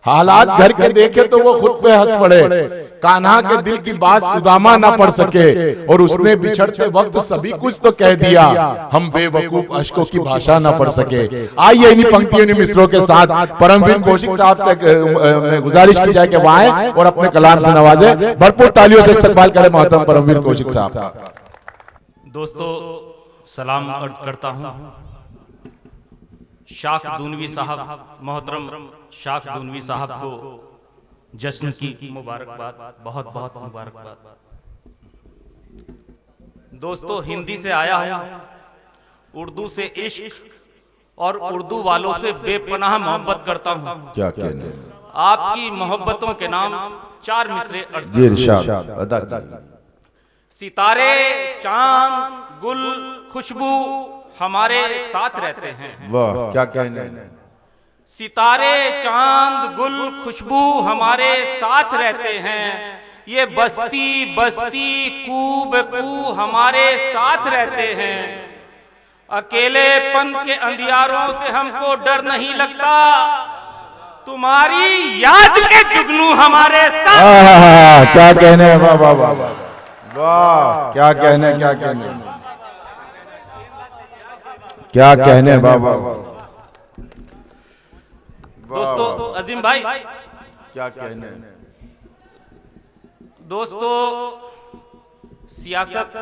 हालात घर के देखे तो वो खुद पे हंस पड़े। कान्हा के दिल की बात सुदामा ना पढ़ सके और उसने बिछड़ते वक्त सभी कुछ तो कह दिया, हम बेवकूफ अशकों की भाषा ना पढ़ सके। आइए इन्हीं पंक्तियों मिसरों के साथ परमवीर कौशिक साहब से गुजारिश की जाए कि वो आए और अपने कलाम से नवाजे। भरपूर तालियों से इस्तकबाल करें मोहतरम परमवीर कौशिक साहब। दोस्तों सलाम अर्ज करता हूँ शाख दूनवी साहब, मोहतरम शाख दूनवी साहब को जश्न की मुबारकबाद, बहुत बहुत मुबारकबाद। दोस्तों हिंदी से आया हूँ, उर्दू से इश्क और उर्दू वालों से बेपनाह मोहब्बत करता हूँ। क्या कहने, आपकी मोहब्बतों के नाम 4 मिसरे अर्ज करता हूं। सितारे, चांद, गुल, खुशबू हमारे साथ रहते हैं। वाह क्या कहने। सितारे, चांद, गुल, खुशबू हमारे साथ रहते हैं। ये बस्ती बस्ती कू बेकू हमारे साथ रहते हैं। अकेलेपन के अंधियारों से हमको डर नहीं लगता, तुम्हारी याद के जुगनू हमारे साथ। क्या कहने, वाह वाह वाह वाह, क्या कहने, क्या कहने, क्या कहने, वाह वाह। दोस्तों अजीम भाई क्या कहने। दोस्तों सियासत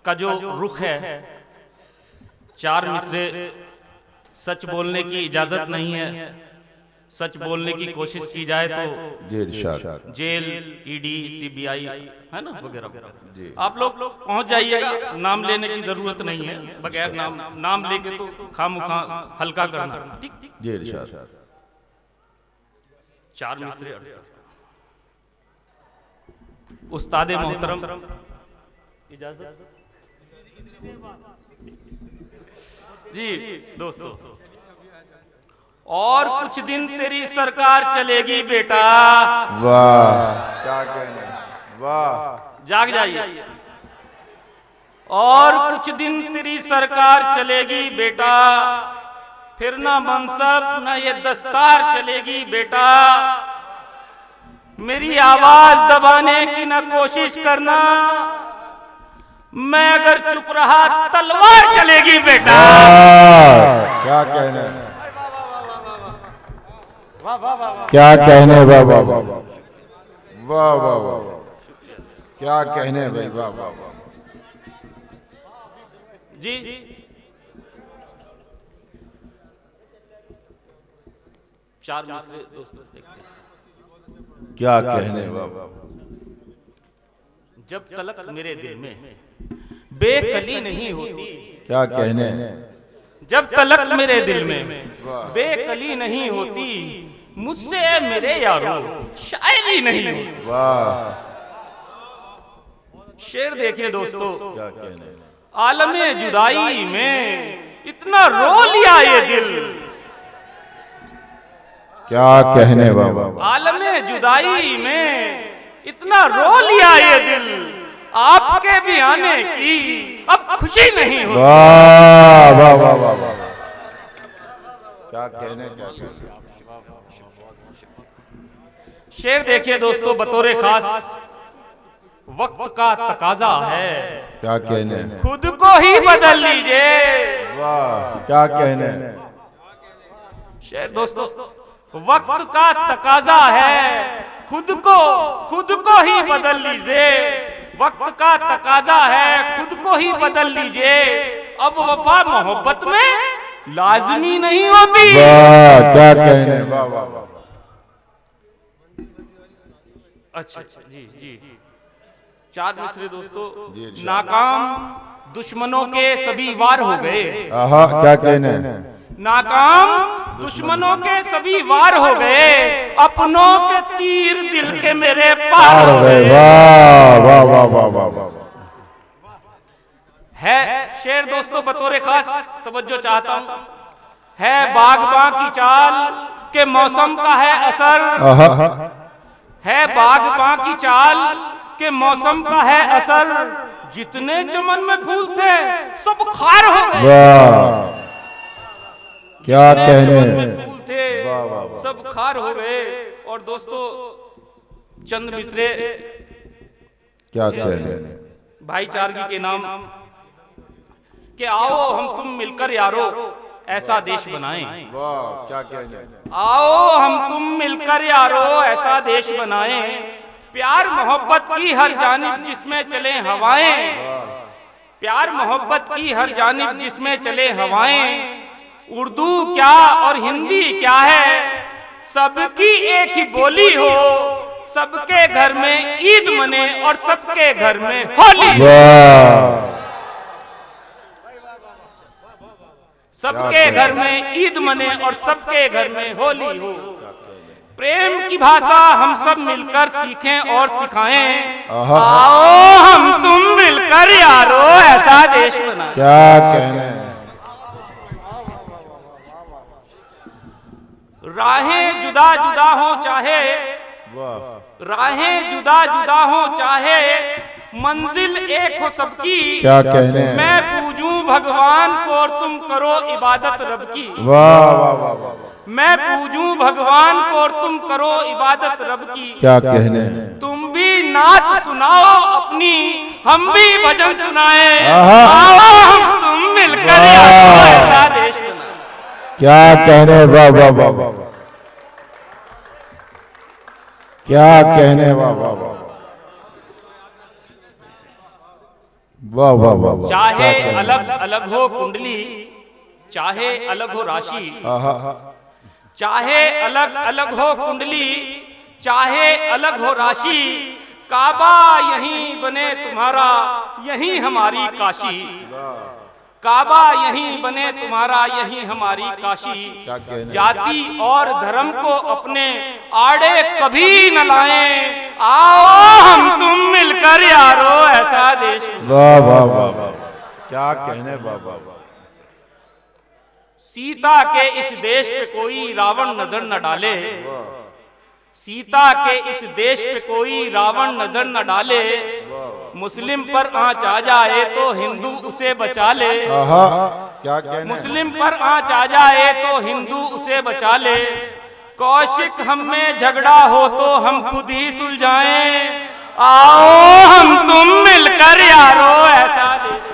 का जो रुख है, 4 मिसरे सच बोलने की इजाजत नहीं है। सच बोलने की कोशिश की जाए तो जेल, ईडी, सीबीआई है ना वगैरह। आप लोग पहुंच जाइएगा, नाम लेने की जरूरत नहीं है। बगैर नाम लेके तो खामुखा हल्का करना। ठीक। 4 मिसरे उस्तादे मोहतरम इजाजत जी। दोस्तों और कुछ दिन तेरी सरकार चलेगी बेटा। वाह क्या कहने, वाह। जाग जाइए। और कुछ दिन तेरी सरकार चलेगी बेटा, फिर ना मनसब ना ये दस्तार चलेगी बेटा। मेरी आवाज दबाने की ना कोशिश करना, मैं अगर चुप रहा तलवार चलेगी बेटा। क्या कहने, क्या कहने, वाह वाह वाह वाह वाह वाह, क्या कहने भाई, वाह वाह वाह जी। चार मिसरे दोस्तों क्या कहने, वाह वाह। जब तलक मेरे दिल में बेकली नहीं होती, क्या कहने, जब तलक मेरे दिल में बेकली नहीं होती, मुझसे मेरे यारों शायरी नहीं होती। वाह। शेर देखिए दोस्तों, क्या कहने, आलमे जुदाई में इतना रो लिया ये दिल। क्या कहने, वाह। आलमे जुदाई में इतना रो लिया ये दिल, आपके भी आने की अब खुशी नहीं होती। वाह वाह वाह वाह वाह, क्या कहने, क्या कहने। शेर देखिए दोस्तों, बतौरे खास वक्त का तकाजा है, क्या कहने, खुद को ही बदल लीजिए। वाह क्या कहने। शेर दोस्तों, वक्त का तकाजा है, खुद को ही बदल लीजिए। वक्त का तकाजा है, खुद को ही बदल लीजिए। अब वफा मोहब्बत में लाजमी नहीं होती। वाह क्या कहने, वाह वाह वाह। अच्छा जी जी। चार मिसरे दोस्तों, नाकाम दुश्मनों के सभी वार हो गए। क्या कहने, नाकाम दुश्मनों के सभी वार हो गए, अपनों के तीर दिल के मेरे पार हो गए। वाह वाह वाह वाह वाह वाह। है शेर दोस्तों बतौरे खास तवज्जो चाहता हूं, है बागबां की चाल के मौसम का है असर। है बागबां की चाल के मौसम का है असर, जितने चमन में फूल थे सब खार हो गए। वाह क्या कहने, फूल थे वाह। सब खार हो गए। और दोस्तों चंद मिसरे क्या कहने, भाईचारगी के नाम कि आओ हम तुम मिलकर यारो ऐसा देश बनाएं। वाह क्या कहने, आओ हम तुम मिलकर यारो ऐसा देश बनाएं। प्यार मोहब्बत की हर जानिब जिसमें चले हवाएं। प्यार मोहब्बत की हर जानिब जिसमें चले हवाएं। उर्दू क्या और हिंदी क्या है, सबकी एक ही बोली हो। सबके घर में ईद मने और सबके घर में होली हो। सबके घर में ईद मने और सबके घर में होली हो। प्रेम की भाषा हम सब मिलकर सीखें और सिखाएं। आओ हम तुम मिलकर यारो ऐसा देश बनाएं। क्या कहने, राहें जुदा जुदा हो चाहे, राहें जुदा जुदा हो चाहे, मंजिल एक हो सबकी। क्या कहने, मैं पूजूं भगवान को और तुम करो इबादत रब की। वाह वाह वाह वाह। मैं पूजूं भगवान को और तुम करो इबादत रब की। क्या कहने, तुम भी नाच सुनाओ अपनी, हम भी भजन सुनाएं। आहा। आओ हम तुम मिलकर यारो ऐसा देश बनाएं। क्या कहने, वाह वाह वाह वाह। क्या कहने, वाह वाह वाह वाह वाह वाह वाह। चाहे अलग अलग हो कुंडली, चाहे अलग हो राशि, चाहे अलग अलग हो कुंडली, चाहे अलग हो राशि। काबा यहीं बने तुम्हारा, यहीं हमारी काशी। काबा यहीं बने तुम्हारा, यहीं हमारी काशी। जाति और धर्म को अपने आड़े कभी न लाएं। आओ हम तुम मिलकर यारो ऐसा देश। वाह वाह वाह वाह। क्या कहने, वाह वाह वाह। सीता के इस देश पे कोई रावण नजर न डाले। सीता के इस देश पे कोई रावण नजर न डाले। मुस्लिम पर आंच आ जाए तो हिंदू उसे बचा ले। क्या कहने, मुस्लिम पर आंच आ जाए तो हिंदू उसे बचा ले। कौशिक हम में झगड़ा हो तो हम खुद ही सुलझाएं। आओ हम तुम मिलकर यारो ऐसा देश।